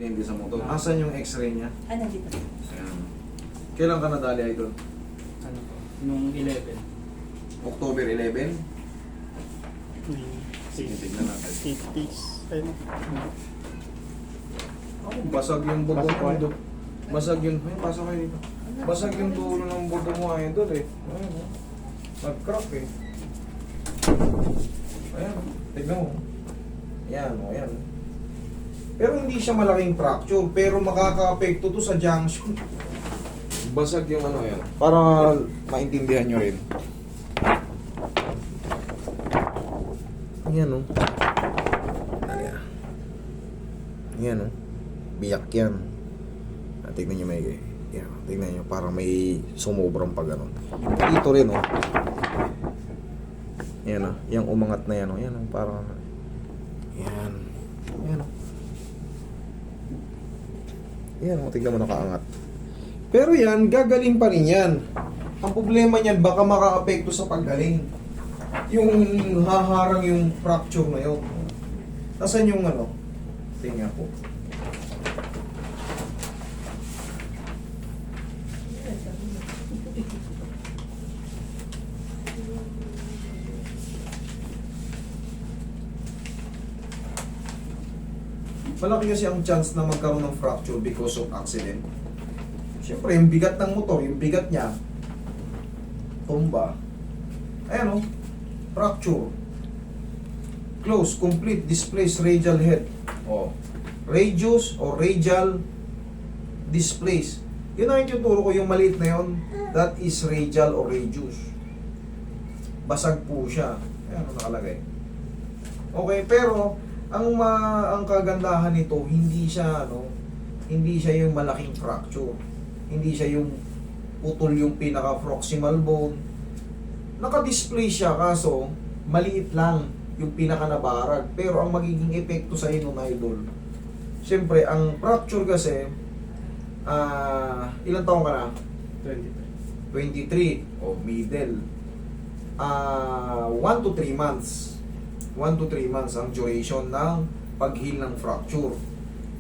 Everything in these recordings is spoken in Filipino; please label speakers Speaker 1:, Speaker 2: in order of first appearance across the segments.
Speaker 1: Hindi sa motor. Asan yung x-ray niya?
Speaker 2: Ano dito?
Speaker 1: Ayan. Kailan ka nadali, Idol?
Speaker 3: Ano po? Nung 11.
Speaker 1: October 11? Sige,
Speaker 3: May
Speaker 1: tignan natin.
Speaker 3: 80s. Ayun.
Speaker 1: Oh, basag yung buto
Speaker 3: Basag
Speaker 1: mo.
Speaker 3: kayo?
Speaker 1: Basag yung... Ay, pasok kayo dito. Basag yung dulo ng buto mo, Idol eh. Ayan, oh. Nag-crack eh. Ayan, oh. Tignan mo. Ayan, oh, ayan. Pero hindi siya malaking fracture, pero makaka-apekto to sa junction. Basag yung ano yan. Para maintindihan nyo rin. Ayan, oh. Ayan. Ayan, oh. Biyak yan. Tignan nyo may... Yan, tignan nyo. Parang may sumubrang pag ano. Dito rin, oh. Yan, oh. Yung umangat na yan, oh. Yan, oh. Parang... Yan. Yan, oh. Yan, oh. Tignan mo nakaangat. Pero yan, gagaling pa rin yan. Ang problema niyan, baka maka-apekto sa paggaling. Yung haharang yung fracture na yun. Nasaan yung ano? Tingnan po. Malaki kasi ang chance na magkaroon ng fracture because of accident. Siyempre, yung bigat ng motor, yung bigat niya, tumba. Ayan o, fracture. Close, complete, displaced radial head. O, radius o radial displaced. Yun ang ituturo ko, yung maliit na yun, that is radial o radius. Basag po siya. Ayan o, nakalagay. Okay, pero ang kagandahan nito, hindi siya yung malaking fracture. Hindi siya yung putol yung pinaka proximal bone. Naka-display siya kaso maliit lang yung pinaka nabarag. Pero ang magiging epekto sa inyo, Idol, siyempre ang fracture kasi ilang taon ka na?
Speaker 3: 23.
Speaker 1: 23 o middle. 1 to 3 months. 1 to 3 months ang duration ng pag-heal ng fracture.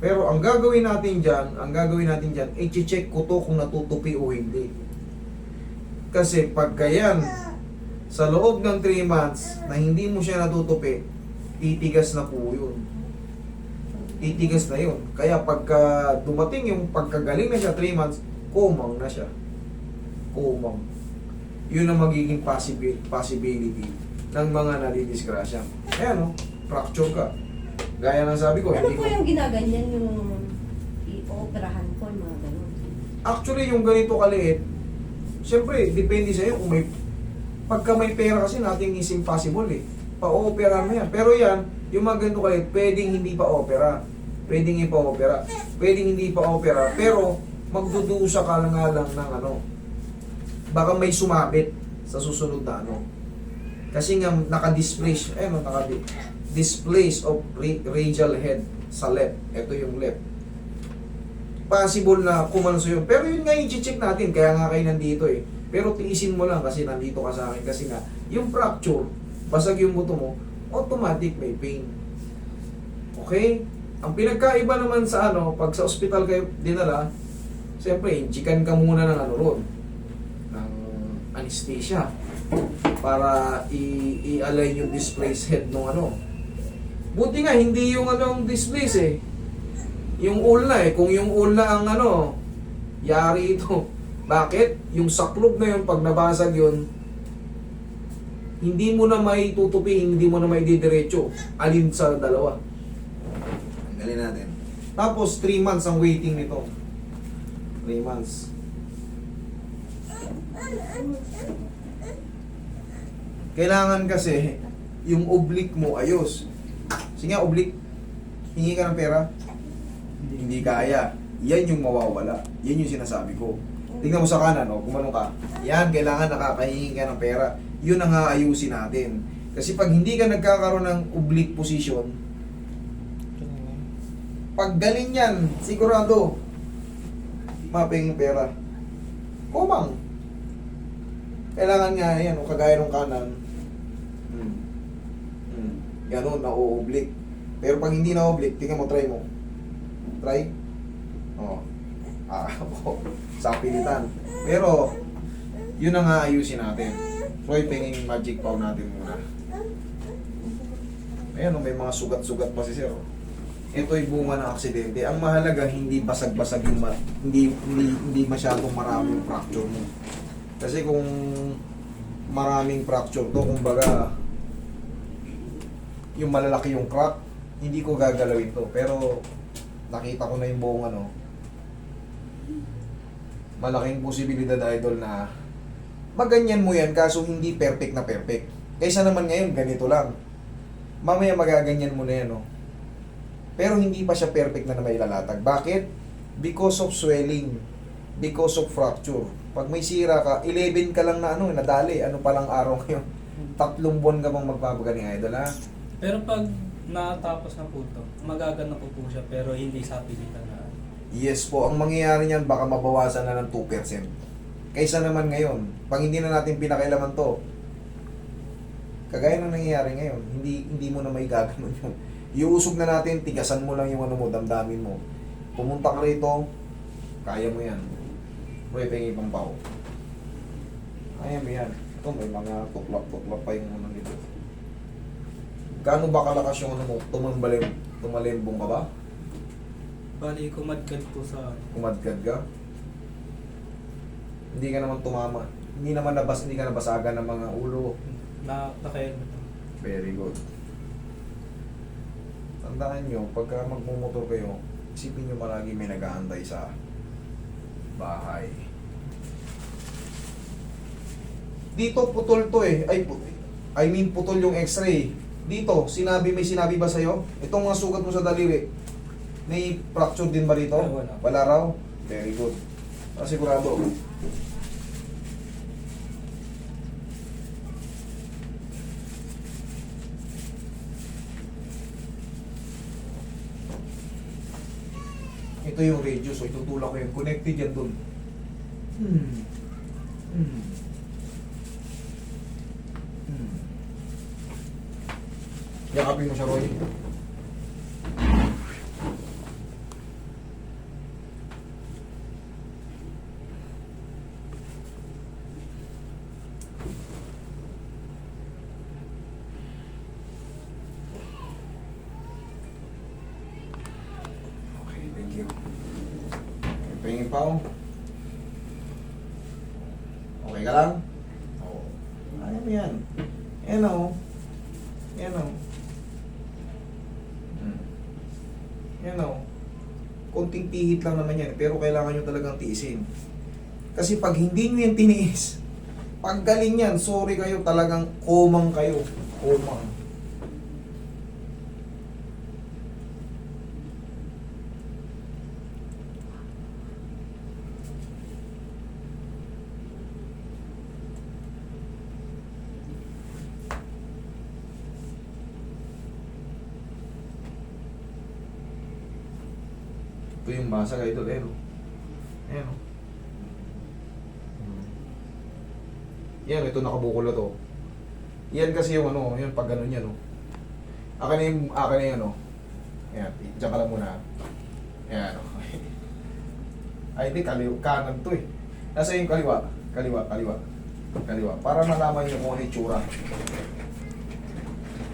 Speaker 1: Pero ang gagawin natin dyan, i-check ko to kung natutupi o hindi. Kasi pag ganyan, sa loob ng 3 months na hindi mo siya natutupi, titigas na po yun. Titigas na yun. Kaya pagka dumating yung pagkagaling na siya 3 months, kumang na siya. Kumang. Yun ang magiging possibility ng mga nadidisgrasya. Ayan o, fracture ka. Gaya ng sabi ko,
Speaker 2: Ano
Speaker 1: hindi
Speaker 2: po
Speaker 1: ko...
Speaker 2: yung ginaganyan yung i-operahan ko, yung mga ganun?
Speaker 1: Actually, yung ganito kaliit, siyempre, depende sa'yo kung may... Pagka may pera kasi natin is impossible eh. Pa-opera mo yan. Pero yan, yung mga ganito kaliit, pwedeng hindi pa opera. Pwedeng ipa-opera. Pwedeng hindi pa opera. Pero, magdudusa ka lang nga lang ng ano. Baka may sumabit sa susunod na ano. Kasi nga, naka-display siya. Displace of radial head sa left. Ito yung left. Possible na kumano sa'yo. Pero yun nga yung check natin. Kaya nga kayo nandito eh. Pero tiisin mo lang kasi nandito ka sa akin. Kasi nga, yung fracture, basag yung buto mo, automatic may pain. Okay? Ang pinagkaiba naman sa ano, pag sa ospital kayo dinala, siyempre, chikan ka muna ng ano ron. Ng anesthesia. Para i-align yung displaced head ng ano. Buti nga, hindi yung anong displace eh. Yung ulna eh. Kung yung ulna ang ano, yari ito. Bakit? Yung saklob na yun, pag nabasag yun, hindi mo na may tutupi, hindi mo na may didiretso. Alin sa dalawa. Tanggalin natin. Tapos, 3 months ang waiting nito. 3 months. Kailangan kasi, yung oblique mo ayos. Sige nga, oblique. Hingi ka ng pera. Hindi kaya. Yan yung mawawala. Yan yung sinasabi ko. Tingnan mo sa kanan, o, kumanong ka. Yan, kailangan nakakahingi ka ng pera. Yun ang aayusin natin. Kasi pag hindi ka nagkakaroon ng oblique position, pag galing yan, sigurado, maping pera. Kumang. Kailangan nga, yan, o, kagaya ng kanan. Ganon, na-oblique. Pero pag hindi na-oblique, tingnan mo, try mo. Try. Oh. Oh. Sa pilitan. Pero, yun ang aayusin natin. So, ipingin magic paw natin muna. Ayan, may mga sugat-sugat pa si sir. Ito'y bunga ng aksidente. Ang mahalaga, hindi basag-basag yung hindi masyadong marami yung fracture mo. Kasi kung maraming fracture to, kumbaga yung malalaki yung crack, hindi ko gagalawin to. Pero nakita ko na yung buong malaking posibilidad, idol, na maganyan mo yan kaso hindi perfect na perfect. Kaysa naman ngayon, ganito lang. Mamaya magaganyan mo na yan, no? Pero hindi pa siya perfect na may lalatag. Bakit? Because of swelling. Because of fracture. Pag may sira ka, 11 ka lang na nadali. Ano palang araw ngayon? 3 buwan ka bang magpapagaling, idol, ha?
Speaker 3: Pero pag natapos na po ito, magagana po po siya pero hindi sa pilitan na.
Speaker 1: Yes po. Ang mangyayari niyan, baka mabawasan na ng 2%. Kaysa naman ngayon, pag hindi na natin pinakailaman to, kagaya ng nangyayari ngayon, hindi mo na may gaganon yun. Iusog na natin, tigasan mo lang yung damdamin mo. Pumunta ka rito, kaya mo yan. Pwede pang pao. Kaya mo yan. Ito, may mga tuklap-tuklap pa yung dito. Gaano ba kalakas yung mo? Tumalimbong ka ba?
Speaker 3: Bali, kumadkad po sa...
Speaker 1: Kumadkad ka? Hindi ka naman tumama. Hindi ka nabasagan ng mga ulo.
Speaker 3: Naka-helmet.
Speaker 1: Very good. Tandaan nyo, pagka magmumotor kayo, isipin nyo malagi may nag-aantay sa bahay. Dito putol to eh. Putol yung x-ray. Dito, may sinabi ba sa'yo? Itong mga sugat mo sa daliri, may fracture din ba dito?
Speaker 3: Wala.
Speaker 1: Wala raw? Very good. Sigurado. Ito yung radio, so itutulak ko yun. Connected yan dun. Yakapin mo siya, Roy. Okay, thank you. Pahingin pa ako. Okay ka lang? Oo. Ayaw mo yan. Yan o. Yan o. Yan o. Konting pihit lang naman yan. Pero kailangan nyo talagang tiisin. Kasi pag hindi nyo yan tiniis, pag galing yan, sorry kayo, talagang komang kayo. Komang. Ito yung basag, ito, ayan o. Ayan o. Yan, ito nakabukol na to. Yan kasi yung yung pag gano'n yan, akin na yung Ayan, diyan ka lang muna. Ayan, Ay, hindi, kanan to eh. Nasa yung kaliwa. Kaliwa. Para malaman nyo kung ano yung tsura.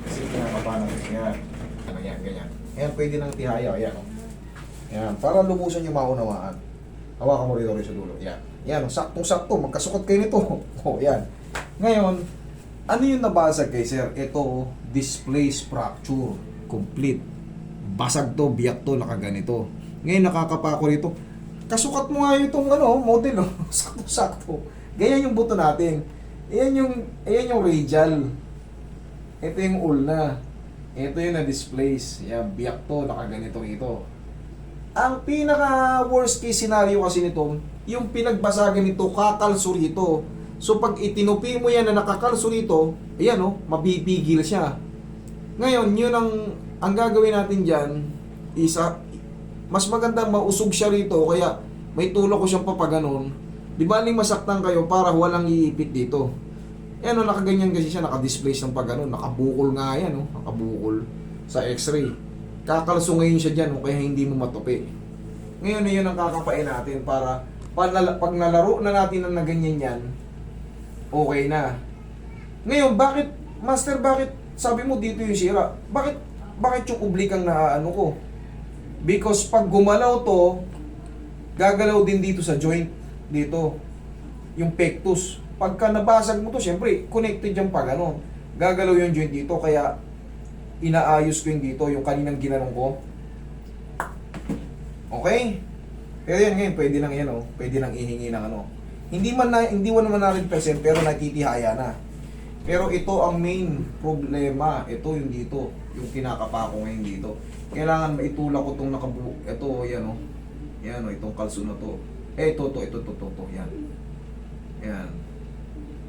Speaker 1: Kasi pinakapanan. Ayan. Yan, ganyan. Ayan, pwede nang tihaya. Ayan, Ayan, para lubusan yung maunawaan. Hawakan mo rito rin sa dulo. Yan. Yan, saktong-sakto. Magkasukot kayo nito. Yan. Ngayon, ano yung nabasag kay sir? Ito, displaced fracture. Complete. Basag to, biyak to, nakaganito. Ngayon, nakakapa ko rito. Kasukat mo nga itong model. Sakto-sakto. Ganyan yung buto natin. Ayan yung radial. Ito yung ulna. Ito yung na-displace. Yan, biyak to, nakaganito ito. Ang pinaka worst case scenario kasi nito, yung pinagbasagan nito, kakalso rito. So pag itinupi mo yan na nakakalso rito, ayan mabibigil siya. Ngayon, yun ang gagawin natin dyan, mas maganda mausog siya rito, kaya may tulak ko siyang papaganon. Di baling masaktan kayo para walang iipit dito. Ayan nakaganyan kasi siya, nakadisplace ng paganon, nakabukol nga yan, nakabukol sa x-ray. kakalsungayin siya dyan o kaya hindi mo matupi. Ngayon na yun ang kakapain natin para pag nalaro na natin na ganyan yan, okay na. Ngayon, bakit, Master, bakit sabi mo dito yung sira? Bakit yung ublik ang naaano ko? Because pag gumalaw to, gagalaw din dito sa joint, dito, yung pectus. Pagka nabasag mo to, syempre, connected yung pag ano, gagalaw yung joint dito, kaya inaayos ko yung dito, yung kaninang ginanong ko. Okay? Pero yan ngayon, pwede lang yan, oh. Pwede lang ihingi ng ano. Hindi mo naman na 100% pero nakikihaya na. Pero ito ang main problema. Ito yung dito, yung kinakapa ko ngayon dito. Kailangan maitulak ko itong nakabuo. Ito, yan oh. Yan oh, itong kalso na to. Ito, yan. Yan.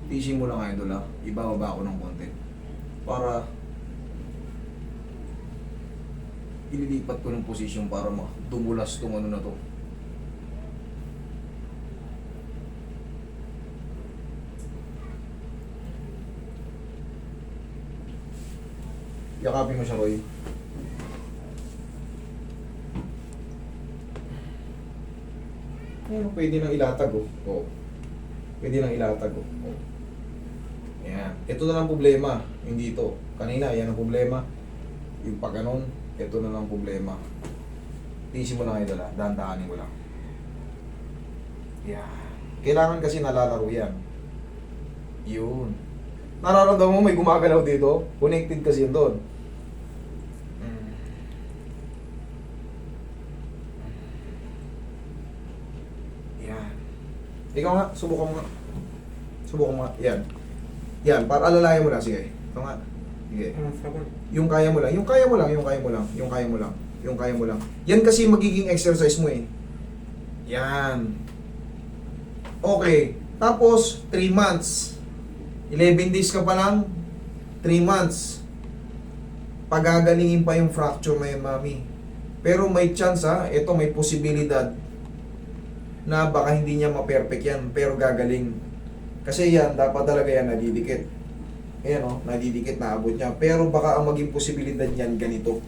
Speaker 1: Tissue mo lang ngayon doon, ibababa ko ng konti. Para ililipat ko ng posisyon para dumulas itong ano na to. Yakapin mo siya, Roy. Ayun, pwede nang ilatag, oh. Oh. Pwede nang ilatag, oh. Oh. Ayan. Ito na lang problema, hindi ito. Kanina, yan ang problema. Yung pag ganon, ito na lang problema. Tiisin mo lang kayo dala, dahan-dahanin mo lang. Yan. Kailangan kasi nalalaro yan. Yun. Nararamdaman mo may gumagalaw dito? Connected kasi yun doon. Yan. Ikaw nga, subukan mo nga. Subukan mo nga. Yan. Yan, para alalayan mo na. Sige. Ikaw nga. Sige. Yung kaya mo lang. Yung kaya mo lang. Yung kaya mo lang. Yung kaya mo lang. Yung kaya mo lang. Yan kasi magiging exercise mo eh. Yan. Okay. Tapos, 3 months. 11 days ka pa lang, 3 months. Pagagalingin pa yung fracture na yun, mami. Pero may chance ha, ito may posibilidad na baka hindi niya ma-perfect yan, pero gagaling. Kasi yan, dapat talaga yan nadidikit. Ayan o, nadidikit na abot niya. Pero baka ang maging posibilidad niyan ganito.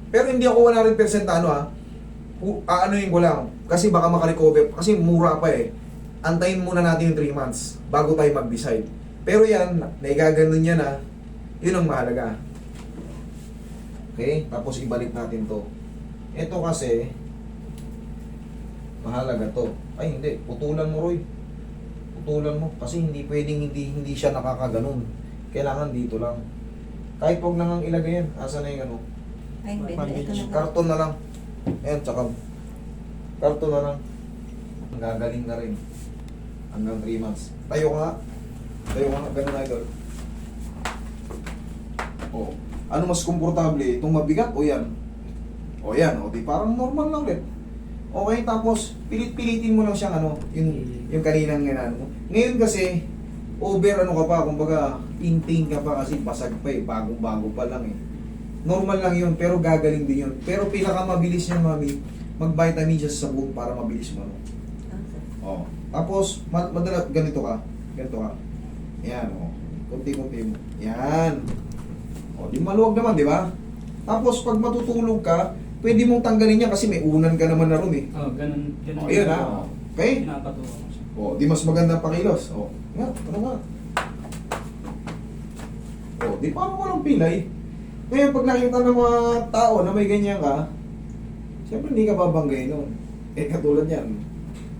Speaker 1: Pero hindi ako 100% ano ha, aanuhin ko lang. Kasi baka makarecover, kasi mura pa eh. Antayin muna natin yung 3 months bago tayo mag-decide. Pero yan, naigaganon niya na, yun ang mahalaga. Okay? Tapos ibalik natin to. Ito kasi, mahalaga to. Ay hindi, putulan mo, Roy. Putulan mo. Kasi hindi pwedeng hindi siya nakakaganon. Kailangan dito lang. Kahit huwag nang ilagay yan. Asa na yung ano?
Speaker 2: Ay, hindi. Ito na.
Speaker 1: Karton na lang. Ayan, tsaka karton na lang. Gagaling na rin. Hanggang 3 months. Tayo ka nga. Tayo ka nga. Ganun na idol. O. Ano mas komportable? Itong mabigat o yan? O yan. O di parang normal lang ulit. Okay, tapos pilit-pilitin mo lang siyang ano, yung kaninang yan mo. Ngayon kasi, over ano ka pa, kumbaga, ting-ting ka pa kasi basag pa eh. Bagong-bago pa lang eh. Normal lang yun, pero gagaling din yun. Pero pinakamabilis niya, mami, mag-vitamin siya sa sabon para mabilis mo. Ano? Oh. Tapos, madala, ganito ka. Ganito ka. Yan, oh. Kunti-kunti mo. Yan. O, di maluwag naman, di ba? Tapos, pag matutulog ka, pwede mong tanggalin yan kasi may unan ka naman na ron eh.
Speaker 3: Oh, ganun.
Speaker 1: O, yan ha. Okay?
Speaker 3: Pinapatuwa ko siya.
Speaker 1: O, di mas maganda pakilos. O, yan. Ano nga? O, di parang walang pilay. Ngayon, pag nakita ng mga tao na may ganyan ka, siyempre hindi ka babanggay nun. Eh, katulad yan.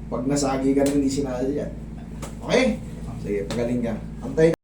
Speaker 1: Pag nasagi ka na hindi sinadya yan. Okay? Sige, pagaling ka. Antay